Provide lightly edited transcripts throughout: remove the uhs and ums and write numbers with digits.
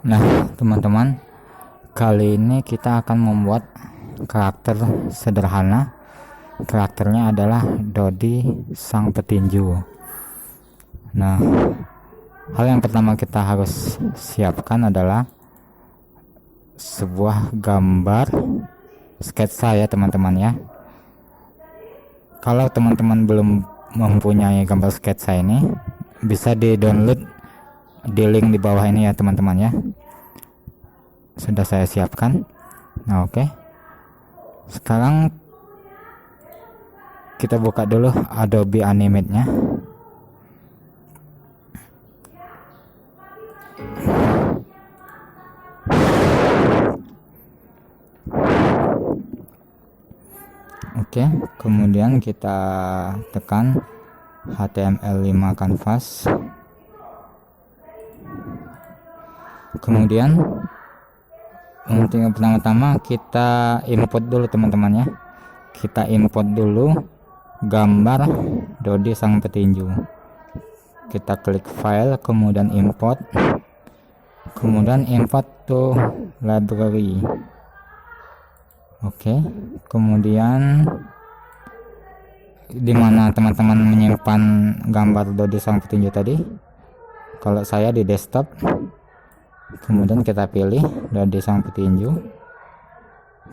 Nah, teman-teman, kali ini kita akan membuat karakter sederhana. Karakternya adalah Dodi sang petinju. Nah, hal yang pertama kita harus siapkan adalah sebuah gambar sketsa ya teman-teman ya. Kalau teman-teman belum mempunyai gambar sketsa ini, bisa di-download di link di bawah ini ya teman-teman ya. Sudah saya siapkan. Nah, oke. Sekarang kita buka dulu Adobe Animate-nya. Oke, kemudian kita tekan HTML5 canvas. Kemudian untuk yang pertama-tama kita import dulu teman-teman ya. Kita import dulu gambar Dodi sang petinju. Kita klik file, kemudian import, kemudian import to library. Oke, kemudian di mana teman-teman menyimpan gambar Dodi sang petinju tadi? Kalau saya di desktop. Kemudian kita pilih Dodi sang petinju,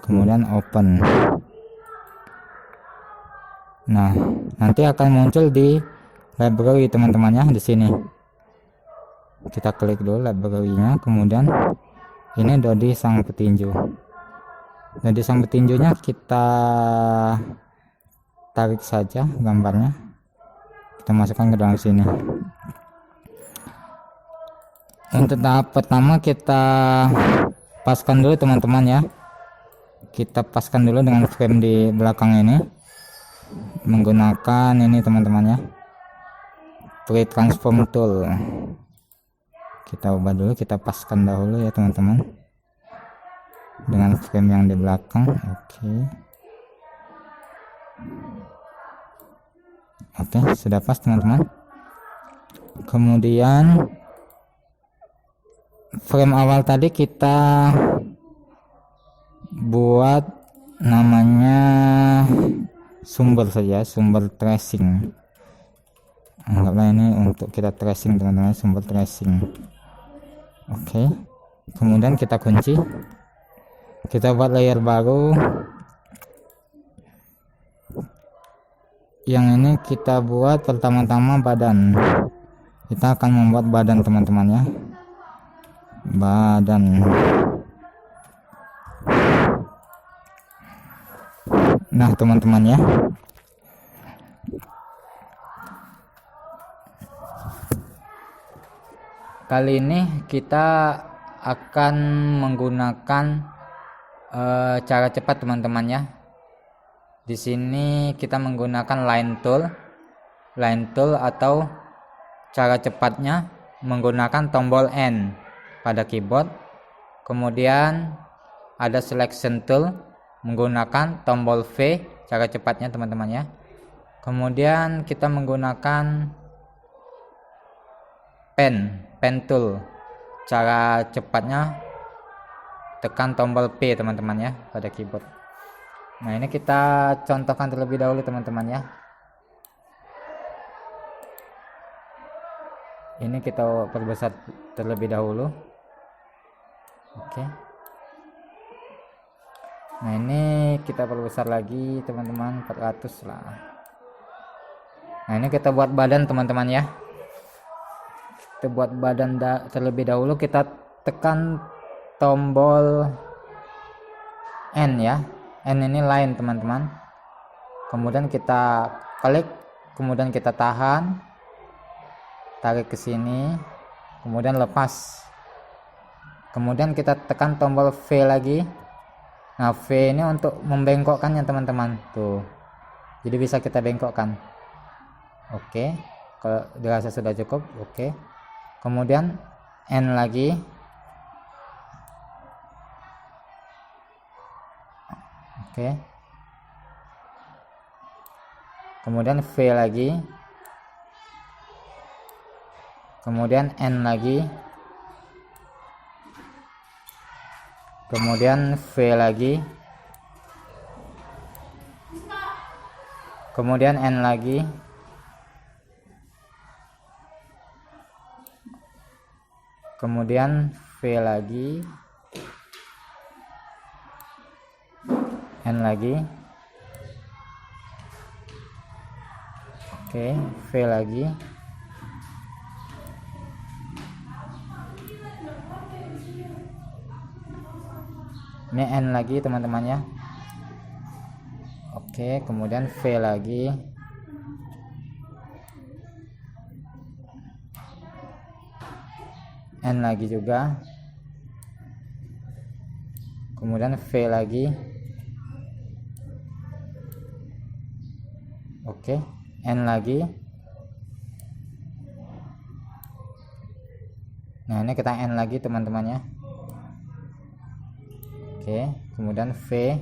kemudian open. Nah, nanti akan muncul di library teman-teman ya, di sini. Kita klik dulu library-nya, kemudian ini Dodi sang petinju. Dodi sang petinjunya kita tarik saja gambarnya. Kita masukkan ke dalam sini. Untuk tahap pertama kita paskan dulu teman-teman ya. Kita paskan dulu dengan frame di belakang ini menggunakan ini teman-teman ya, Free Transform Tool. Kita ubah dulu, kita paskan dahulu ya teman-teman dengan frame yang di belakang. Oke, sudah pas teman-teman. Kemudian frame awal tadi kita buat namanya sumber saja, sumber tracing. Anggaplah ini untuk kita tracing teman-teman, sumber tracing. Oke, kemudian kita kunci, kita buat layer baru. Yang ini kita buat pertama-tama badan. Kita akan membuat badan teman-teman ya, badan. Nah teman-teman ya, kali ini kita akan menggunakan cara cepat teman-teman ya. Di sini kita menggunakan line tool atau cara cepatnya menggunakan tombol N pada keyboard. Kemudian ada selection tool menggunakan tombol V, cara cepatnya teman-teman ya. Kemudian kita menggunakan pen tool, cara cepatnya tekan tombol P teman-teman ya pada keyboard. Nah, ini kita contohkan terlebih dahulu teman-teman ya. Ini kita perbesar terlebih dahulu. Oke. Nah, ini kita perbesar lagi teman-teman, 400 lah. Nah, ini kita buat badan teman-teman ya. Kita buat badan terlebih dahulu, kita tekan tombol N ya. N ini line teman-teman. Kemudian kita klik, kemudian kita tahan, tarik ke sini, kemudian lepas. Kemudian kita tekan tombol V lagi. Nah, V ini untuk membengkokkannya teman-teman tuh. Jadi bisa kita bengkokkan. Oke, kalau dirasa sudah cukup, oke. Kemudian N lagi. Oke. Kemudian V lagi. Kemudian N lagi. kemudian V lagi, kemudian N lagi, kemudian V lagi, N lagi, oke, V lagi, ini N lagi teman-teman ya. Oke, kemudian V lagi, N lagi juga, kemudian V lagi, oke, N lagi. Nah ini kita N lagi teman-teman ya. Oke, kemudian V,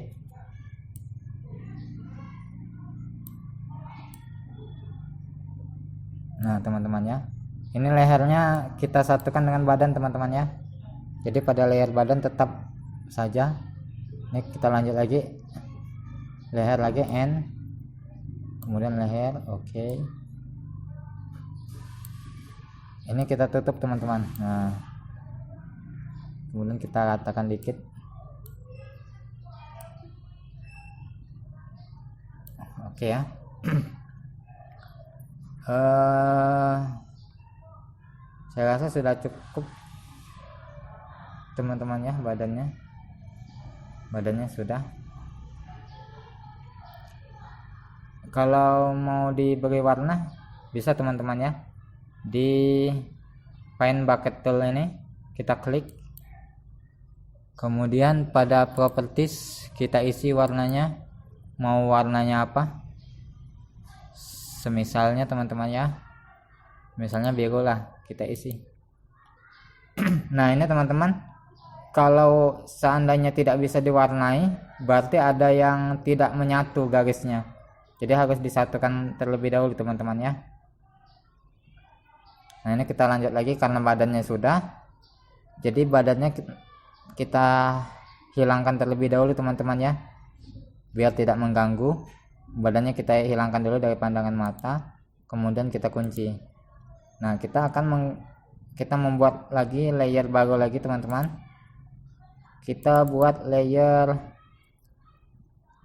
nah teman-teman ya, ini lehernya kita satukan dengan badan teman-teman ya. Jadi pada leher badan tetap saja. Ini kita lanjut lagi, leher lagi N, kemudian leher, oke. Ini kita tutup teman-teman. Nah kemudian kita ratakan dikit. Oke ya. Saya rasa sudah cukup teman-teman ya, badannya sudah. Kalau mau diberi warna bisa teman-teman ya, di Paint Bucket Tool ini kita klik, kemudian pada properties kita isi warnanya, mau warnanya apa, semisalnya teman-teman ya, misalnya biru lah kita isi. Nah ini teman-teman, kalau seandainya tidak bisa diwarnai berarti ada yang tidak menyatu garisnya, jadi harus disatukan terlebih dahulu teman-teman ya. Nah ini kita lanjut lagi karena badannya sudah, jadi badannya kita hilangkan terlebih dahulu teman-teman ya, biar tidak mengganggu. Badannya kita hilangkan dulu dari pandangan mata, kemudian kita kunci. Nah kita akan kita membuat lagi layer baru lagi teman-teman. Kita buat layer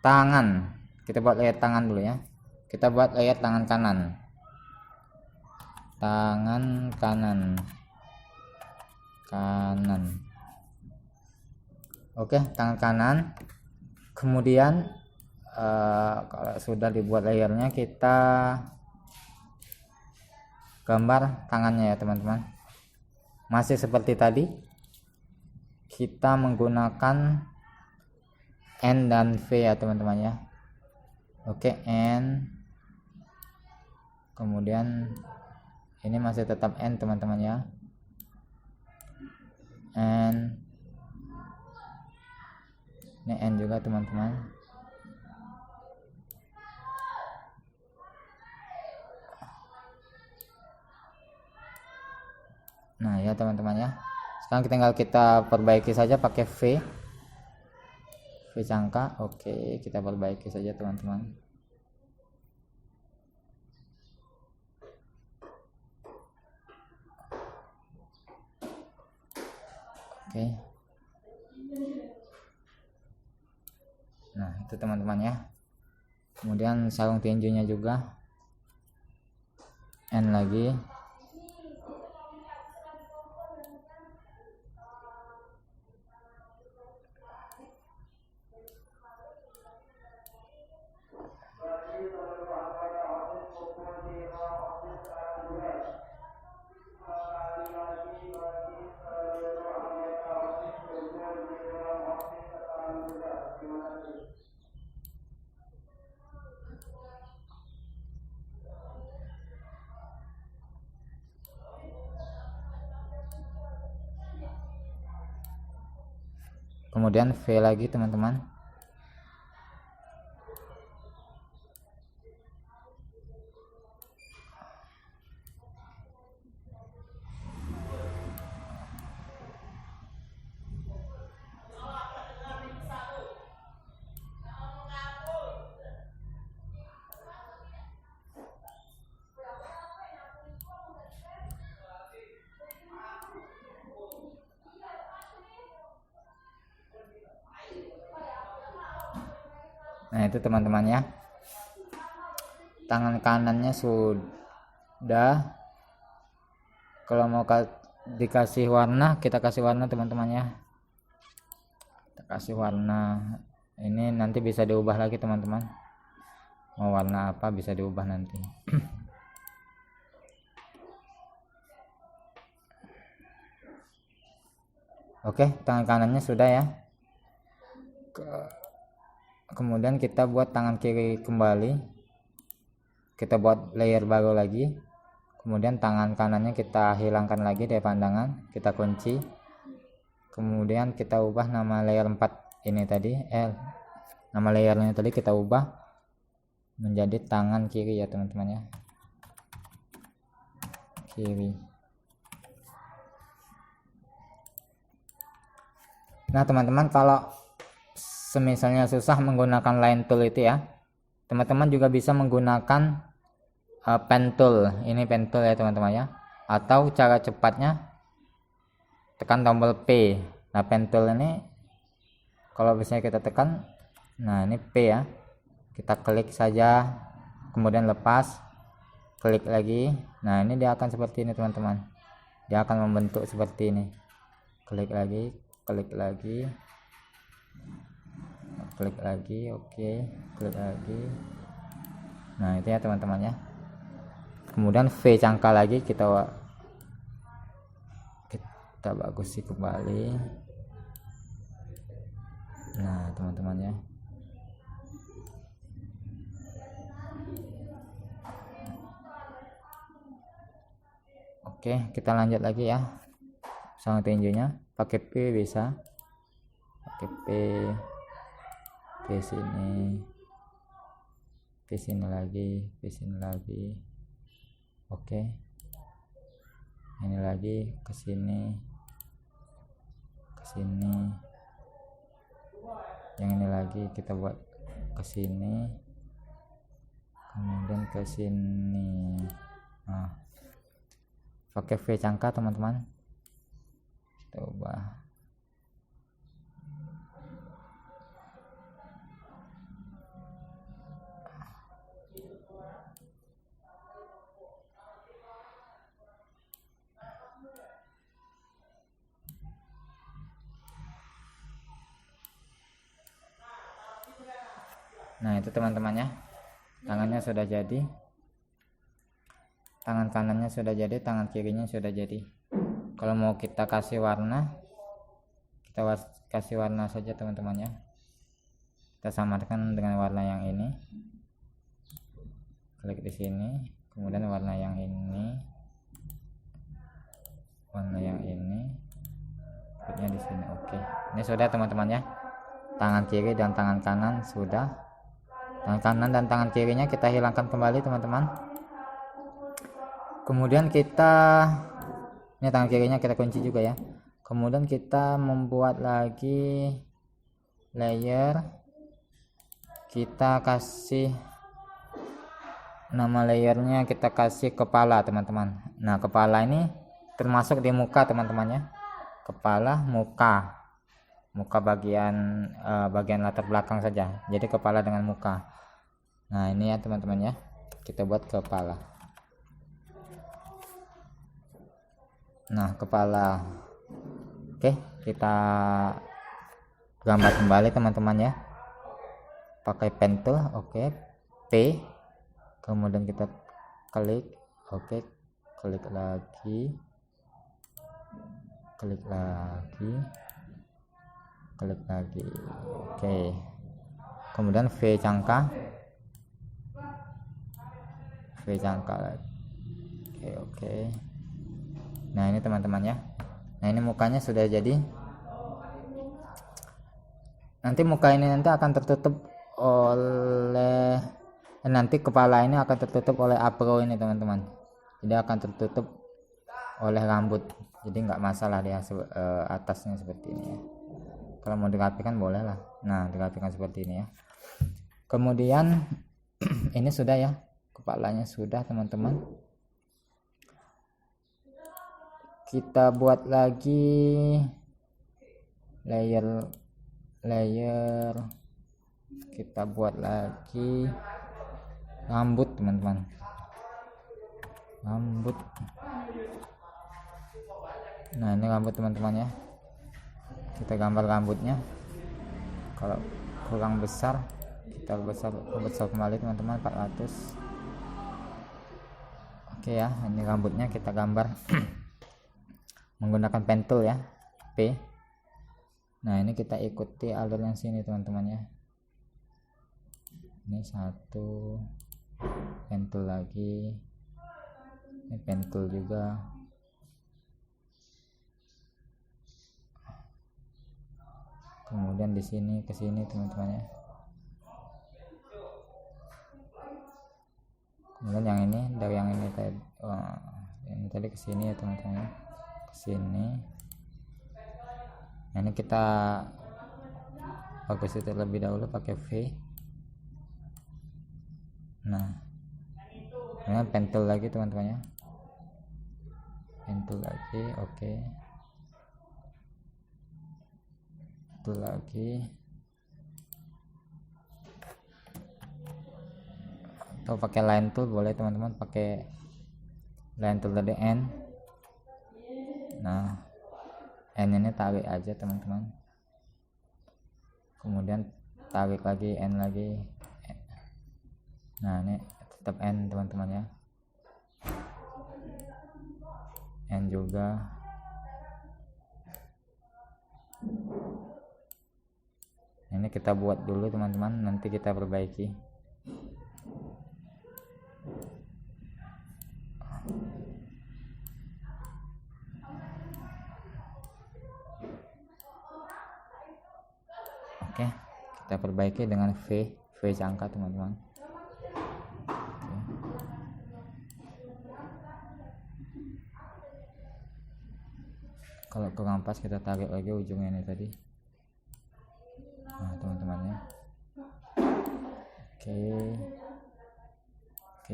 tangan, kita buat layer tangan dulu ya. Kita buat layer tangan kanan, oke, tangan kanan. Kemudian kalau sudah dibuat layernya, kita gambar tangannya ya teman-teman. Masih seperti tadi, kita menggunakan N dan V ya teman-teman ya. Oke, N, kemudian ini masih tetap N teman-teman ya, N, ini N juga teman-teman. Nah ya teman-teman ya, sekarang tinggal kita perbaiki saja pakai V cangka. Oke, kita perbaiki saja teman-teman. Oke, nah itu teman-teman ya. Kemudian sarung tinjunya juga N lagi, kemudian V lagi teman-teman. Nah itu teman-teman ya, tangan kanannya sudah. Kalau mau dikasih warna, kita kasih warna teman-teman ya, kita kasih warna. Ini nanti bisa diubah lagi teman-teman, mau warna apa bisa diubah nanti. Oke, tangan kanannya sudah ya. Kemudian kita buat tangan kiri kembali, kita buat layer baru lagi. Kemudian tangan kanannya kita hilangkan lagi dari pandangan, kita kunci. Kemudian kita ubah nama layer 4 ini tadi, nama layernya tadi kita ubah menjadi tangan kiri ya teman-teman ya, kiri. Nah teman-teman, kalau semisalnya susah menggunakan line tool itu ya, teman-teman juga bisa menggunakan pen tool. Ini pen tool ya teman-teman ya, atau cara cepatnya tekan tombol P. Nah pen tool ini kalau misalnya kita tekan, nah ini P ya, kita klik saja, kemudian lepas, klik lagi. Nah ini dia akan seperti ini teman-teman, dia akan membentuk seperti ini. Klik lagi, klik lagi, klik lagi, oke, klik lagi. Nah itu ya teman-teman ya. Kemudian V cangka lagi, kita bagusi kembali. Nah teman-teman ya, oke, kita lanjut lagi ya. Sama tinjunya pakai P bisa, pakai P ke sini, ke sini lagi, ke sini lagi. Oke, ini lagi ke sini, ke sini. Yang ini lagi kita buat ke sini, kemudian ke sini. Nah pakai V cangka teman-teman, kita ubah. Nah itu teman-teman ya, tangannya sudah jadi, tangan kanannya sudah jadi, tangan kirinya sudah jadi. Kalau mau kita kasih warna, kita kasih warna saja teman-teman ya, kita samarkan dengan warna yang ini, klik di sini, kemudian warna yang ini, warna yang ini, kliknya di sini. Oke, ini sudah teman-teman ya, tangan kiri dan tangan kanan sudah. Tangan kanan dan tangan kirinya kita hilangkan kembali teman-teman. Kemudian kita, ini tangan kirinya kita kunci juga ya. Kemudian kita membuat lagi layer, kita kasih nama layernya, kita kasih kepala teman-teman. Nah kepala ini termasuk di muka teman-teman ya, kepala, muka bagian latar belakang saja, jadi kepala dengan muka. Nah ini ya teman-teman ya, kita buat kepala. Nah kepala, oke, kita gambar kembali teman-teman ya, pakai pen tool. Oke, P, kemudian kita klik, oke, klik lagi, klik lagi, klik lagi. Oke, kemudian V cangka, V cangka lagi. Oke. Nah ini teman-teman ya, nah ini mukanya sudah jadi. Nanti muka ini nanti akan tertutup oleh, nanti kepala ini akan tertutup oleh afro ini teman-teman, jadi akan tertutup oleh rambut, jadi nggak masalah dia atasnya seperti ini ya. Kalau mau dirapikan boleh lah. Nah dirapikan seperti ini ya. Kemudian ini sudah ya, kepalanya sudah teman-teman. Kita buat lagi layer kita buat lagi rambut teman-teman, rambut. Nah ini rambut teman-teman ya, kita gambar rambutnya. Kalau kurang besar kita besar kembali teman-teman, 400. Oke ya, ini rambutnya kita gambar menggunakan pen tool ya, P. Nah ini kita ikuti alur yang sini teman-teman ya. Ini satu pen tool lagi, ini pen tool juga. Kemudian di sini ke sini teman-teman ya. Kemudian yang ini dari yang ini tadi ke sini ya teman-teman ya, ke sini. Nah, ini kita fokus terlebih dahulu pakai V. Nah ini pen tool lagi teman-teman ya, pen tool lagi. Oke, tool lagi, atau pakai line tool boleh teman-teman, pakai line tool tadi N. Nah N ini tarik aja teman-teman, kemudian tarik lagi N lagi. Nah ini tetap N teman-teman ya, N juga. Ini kita buat dulu teman-teman, nanti kita perbaiki. Oke, kita perbaiki dengan V jangka teman-teman. Kalau kurang pas kita tarik lagi ujungnya ini tadi. Nah teman-teman ya. Oke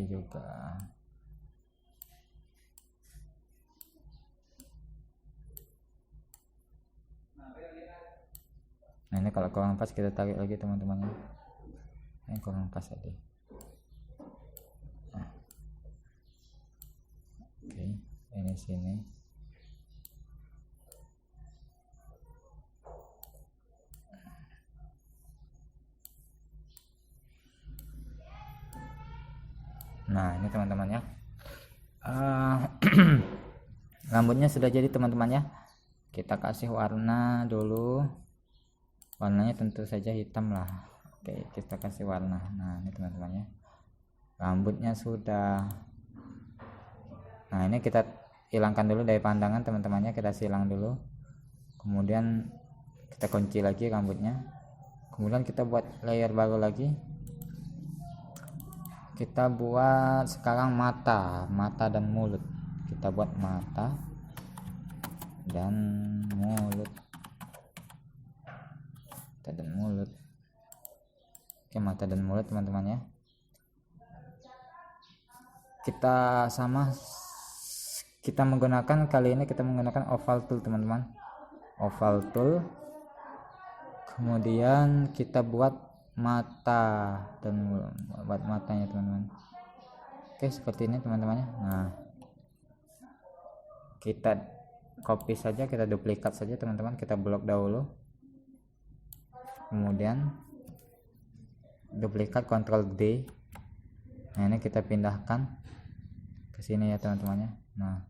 juga. Nah ini kalau kurang pas kita tarik lagi teman-teman ya. Ini kurang pas tadi. Nah. Oke, ini sini. Nah ini teman-teman ya, rambutnya sudah jadi teman-teman ya. Kita kasih warna dulu, warnanya tentu saja hitam lah. Oke, kita kasih warna. Nah ini teman-teman ya, rambutnya sudah. Nah ini kita hilangkan dulu dari pandangan teman-temannya, kita silang dulu, kemudian kita kunci lagi rambutnya. Kemudian kita buat layer baru lagi, kita buat sekarang mata dan mulut. Kita buat mata dan mulut, Oke, mata dan mulut teman-teman ya. Kita menggunakan kali ini kita menggunakan oval tool teman-teman, oval tool. Kemudian kita buat mata dan buat matanya teman-teman. Oke, seperti ini teman-teman ya. Nah kita copy saja, kita duplikat saja teman-teman, kita blok dahulu, kemudian duplikat, Ctrl D. Nah ini kita pindahkan ke sini ya teman-teman ya. Nah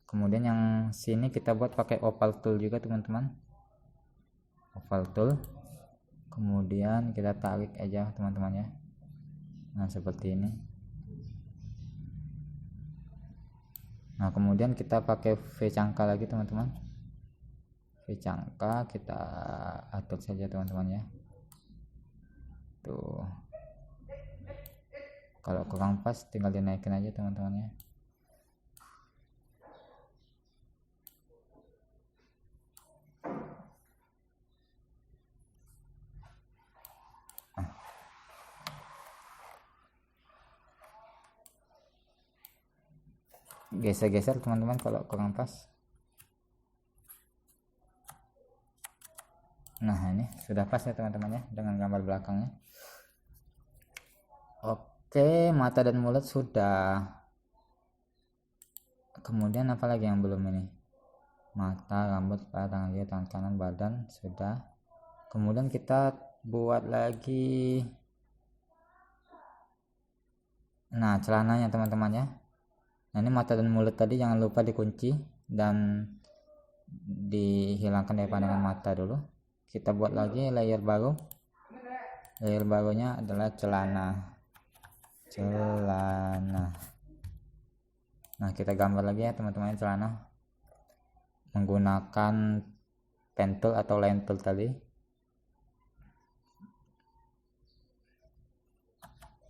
kemudian yang sini kita buat pakai oval tool juga teman-teman, oval tool. Kemudian kita tarik aja teman-teman ya. Nah seperti ini. Nah kemudian kita pakai V cangka lagi teman-teman, V cangka kita atur saja teman-teman ya. Tuh, kalau kurang pas tinggal dinaikin aja teman-teman ya. Geser-geser teman-teman kalau kurang pas. Nah ini sudah pas ya teman-teman ya dengan gambar belakangnya. Oke, mata dan mulut sudah. Kemudian apa lagi yang belum ini? Mata, rambut, kepala, tangan kiri, tangan kanan, badan sudah. Kemudian kita buat lagi, nah celananya teman-teman ya. Nah ini mata dan mulut tadi jangan lupa dikunci dan dihilangkan dari pandangan mata dulu. Kita buat lagi layer baru. Layer barunya adalah celana. Nah kita gambar lagi ya teman-teman celana menggunakan pen tool atau line tool tadi.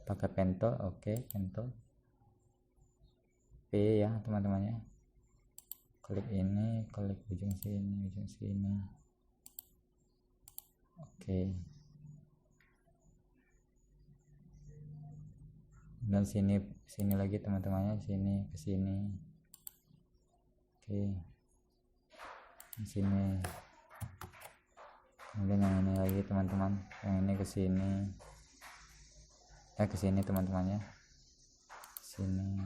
Pakai pen tool, oke, pen tool P ya teman-teman ya. Klik ini, klik ujung sini. Oke. Dan sini lagi teman-temannya, sini ke sini. Oke. Sini. Kemudian yang ini lagi teman-teman, yang ini ke sini. Ke sini teman-temannya. Sini.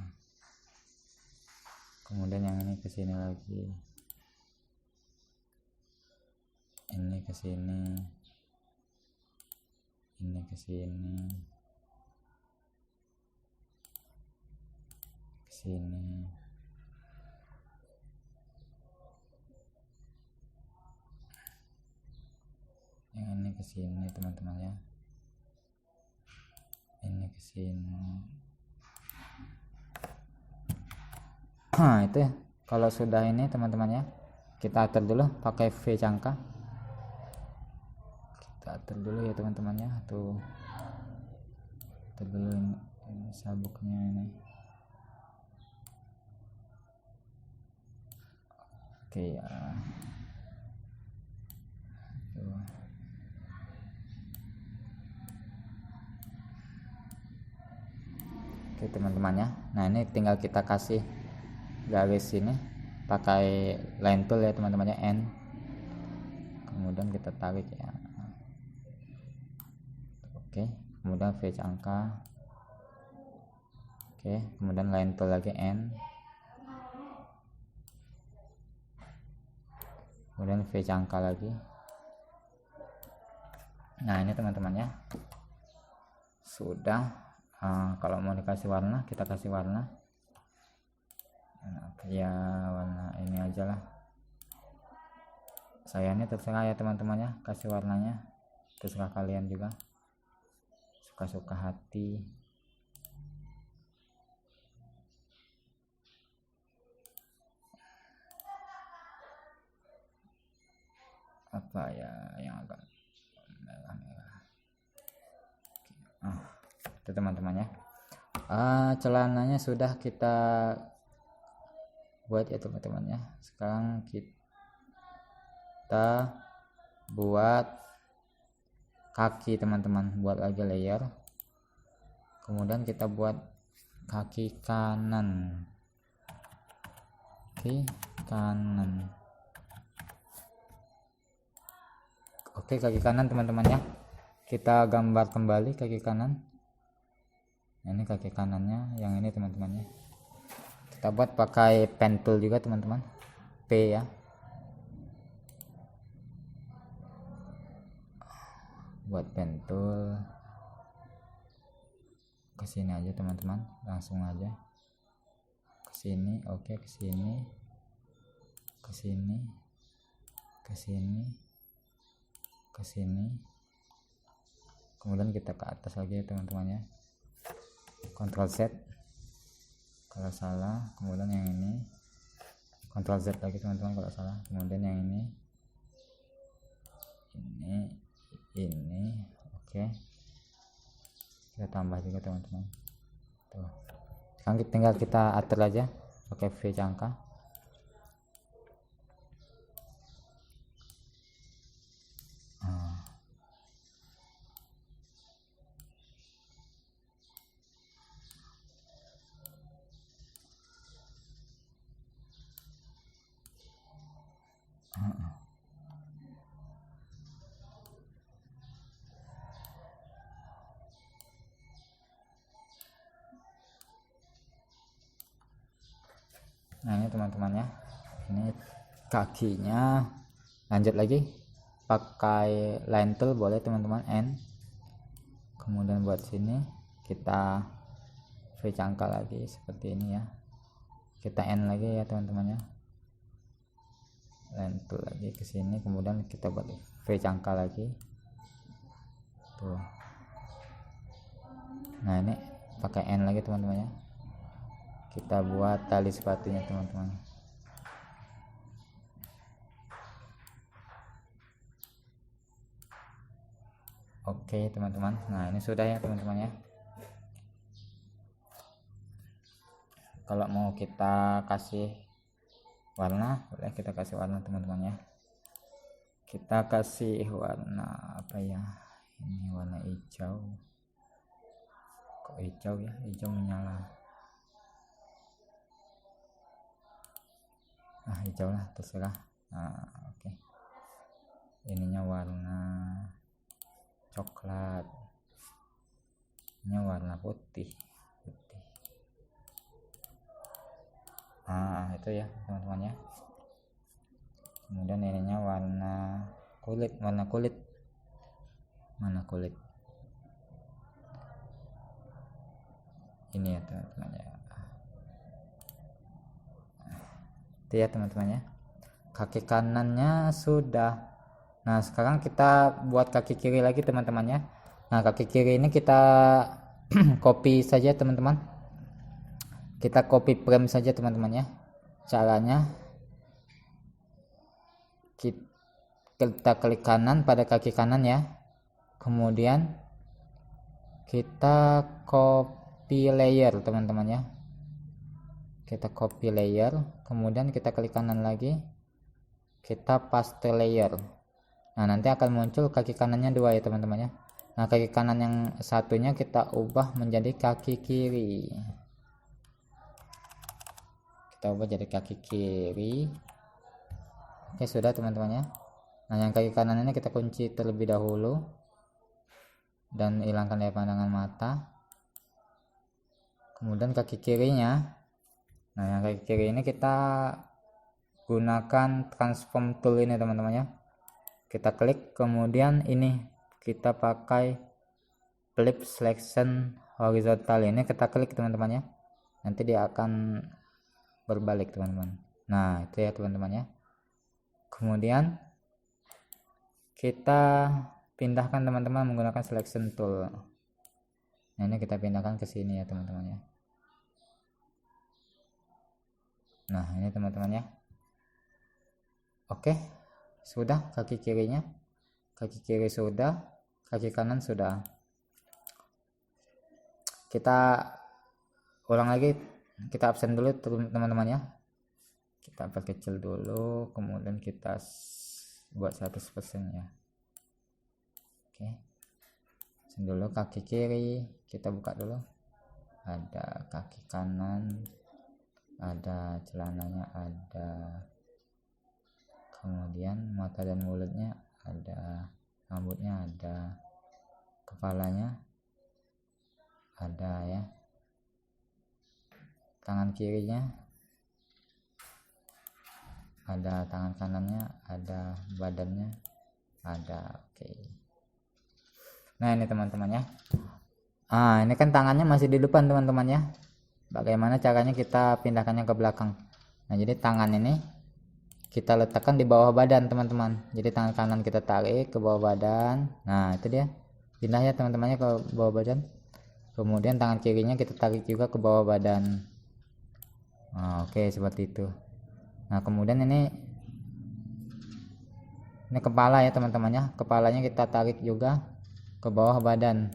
Kemudian yang ini ke sini lagi. Ini ke sini. Ini ke sini. Ke sini. Yang ini ke sini teman-teman ya. Ini ke sini. Nah itu ya. Kalau sudah ini teman-teman ya, kita atur dulu pakai V cangka. Kita atur dulu ya teman-teman ya. Tuh, atur dulu ini sabuknya ini. Oke ya. Tuh. Oke teman-teman ya. Nah ini tinggal kita kasih garis ini pakai line tool ya teman-teman ya, N. Kemudian kita tarik ya. Oke, kemudian V cangka. Oke, kemudian line tool lagi N. Kemudian V cangka lagi. Nah ini teman-teman ya, sudah. Kalau mau dikasih warna, kita kasih warna. Nah, ya warna ini aja lah. Saya ini terserah ya teman-teman ya, kasih warnanya terserah kalian juga, suka-suka hati. Apa ya yang agak merah-merah. Itu teman-teman ya. Celananya sudah kita buat ya teman-teman ya. Sekarang kita buat kaki teman-teman, buat lagi layer. Kemudian kita buat kaki kanan. Oke, kaki kanan teman-teman ya, kita gambar kembali kaki kanan. Ini kaki kanannya yang ini teman-teman ya, kita buat pakai pen tool juga teman-teman, P ya. Buat pen tool ke sini aja teman-teman, langsung aja ke sini. Oke, ke sini, ke sini, ke sini, ke sini. Kemudian kita ke atas lagi ya teman-teman ya, Ctrl Z kalau salah. Kemudian yang ini Ctrl Z lagi teman-teman kalau salah. Kemudian yang ini oke, kita tambah juga teman-teman. Tuh, sekarang tinggal kita atur aja pakai V cangka. Nah ini teman-teman ya, ini kakinya. Lanjut lagi pakai line tool boleh teman-teman, N. Kemudian buat sini kita V cangkal lagi seperti ini ya, kita N lagi ya teman-teman ya, line tool lagi ke sini, kemudian kita buat V cangkal lagi tuh. Nah ini pakai N lagi teman-teman ya, kita buat tali sepatunya teman-teman. Oke teman-teman, nah ini sudah ya teman-teman ya. Kalau mau kita kasih warna, boleh kita kasih warna teman-teman ya. Kita kasih warna apa ya, ini warna hijau. Kok hijau ya, hijau menyala. Nah hijau lah, terserah. Nah oke, ininya warna coklat, ini warna putih. Nah itu ya teman-teman ya. Kemudian ininya warna kulit, mana kulit ini ya teman-teman ya. Itu ya teman-teman ya, kaki kanannya sudah. Nah sekarang kita buat kaki kiri lagi teman-teman ya. Nah kaki kiri ini kita copy saja teman-teman, kita copy frame saja teman-teman ya. Caranya kita klik kanan pada kaki kanan ya, kemudian kita copy layer teman-teman ya, kita copy layer, kemudian kita klik kanan lagi, kita paste layer. Nah nanti akan muncul kaki kanannya dua ya teman-teman ya. Nah kaki kanan yang satunya kita ubah menjadi kaki kiri, kita ubah jadi kaki kiri. Oke sudah teman-teman ya. Nah yang kaki kanan ini kita kunci terlebih dahulu dan hilangkan dari pandangan mata. Kemudian kaki kirinya, nah yang kaki kiri ini kita gunakan transform tool ini teman-teman ya. Kita klik, kemudian ini kita pakai flip selection horizontal, ini kita klik teman-teman ya, nanti dia akan berbalik teman-teman. Nah itu ya teman-teman ya. Kemudian kita pindahkan teman-teman menggunakan selection tool. Nah ini kita pindahkan ke sini ya teman-teman ya. Nah ini teman-teman ya. Oke sudah kaki kirinya, kaki kiri sudah, kaki kanan sudah. Kita ulang lagi, kita absen dulu teman-teman ya, kita perkecil dulu, kemudian kita buat 100% ya. Oke absen dulu kaki kiri, kita buka dulu, ada kaki kanan, ada celananya, ada kemudian mata dan mulutnya, ada rambutnya, ada kepalanya, ada ya, tangan kirinya, ada tangan kanannya, ada badannya, ada. Oke. Nah ini teman-teman ya. Ini kan tangannya masih di depan teman-teman ya. Bagaimana caranya kita pindahkannya ke belakang? Nah jadi tangan ini kita letakkan di bawah badan teman-teman. Jadi tangan kanan kita tarik ke bawah badan. Nah itu dia, pindah ya teman-temannya ke bawah badan. Kemudian tangan kirinya kita tarik juga ke bawah badan. Oke seperti itu. Nah kemudian ini kepala ya teman-teman ya, kepalanya kita tarik juga ke bawah badan.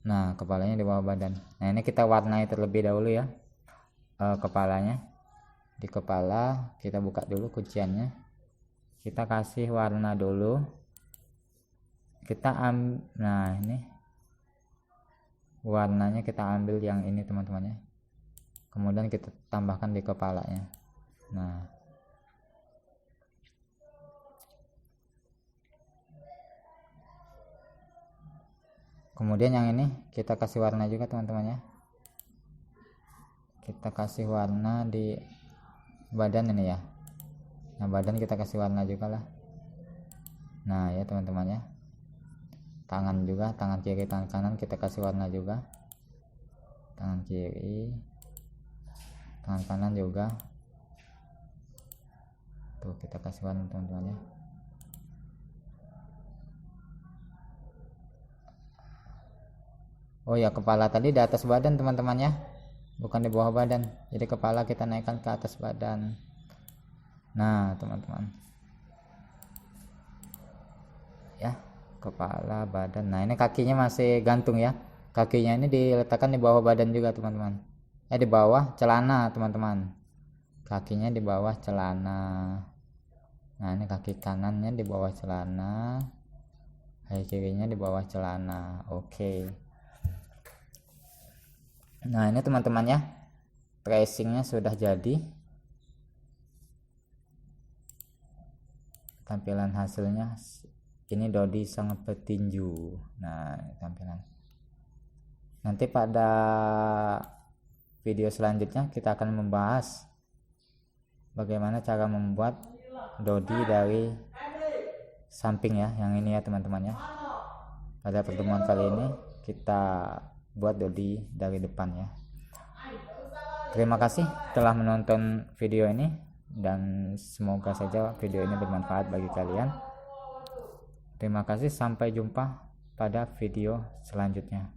Nah kepalanya di bawah badan. Nah ini kita warnai terlebih dahulu ya, kepalanya. Di kepala kita buka dulu kunciannya, kita kasih warna dulu, kita nah ini warnanya kita ambil yang ini teman-teman ya, kemudian kita tambahkan di kepalanya. Nah kemudian yang ini kita kasih warna juga teman-teman ya, kita kasih warna di badan ini ya. Nah badan kita kasih warna juga lah. Nah ya teman-teman ya, tangan juga, tangan kiri tangan kanan kita kasih warna juga, tangan kiri tangan kanan juga tuh kita kasih warna teman-teman ya. Oh ya, kepala tadi di atas badan teman-teman ya, bukan di bawah badan. Jadi kepala kita naikkan ke atas badan. Nah teman-teman ya, kepala badan. Nah ini kakinya masih gantung ya, kakinya ini diletakkan di bawah badan juga teman-teman, di bawah celana teman-teman, kakinya di bawah celana. Nah ini kaki kanannya di bawah celana, kaki kirinya di bawah celana. Oke. Nah ini teman-teman ya, tracingnya sudah jadi, tampilan hasilnya ini Dodi sang petinju. Nah tampilan, nanti pada video selanjutnya kita akan membahas bagaimana cara membuat Dodi dari samping ya, yang ini ya teman-teman ya. Pada pertemuan kali ini kita buat Dodi dari depan ya. Terima kasih telah menonton video ini, dan semoga saja video ini bermanfaat bagi kalian. Terima kasih, sampai jumpa pada video selanjutnya.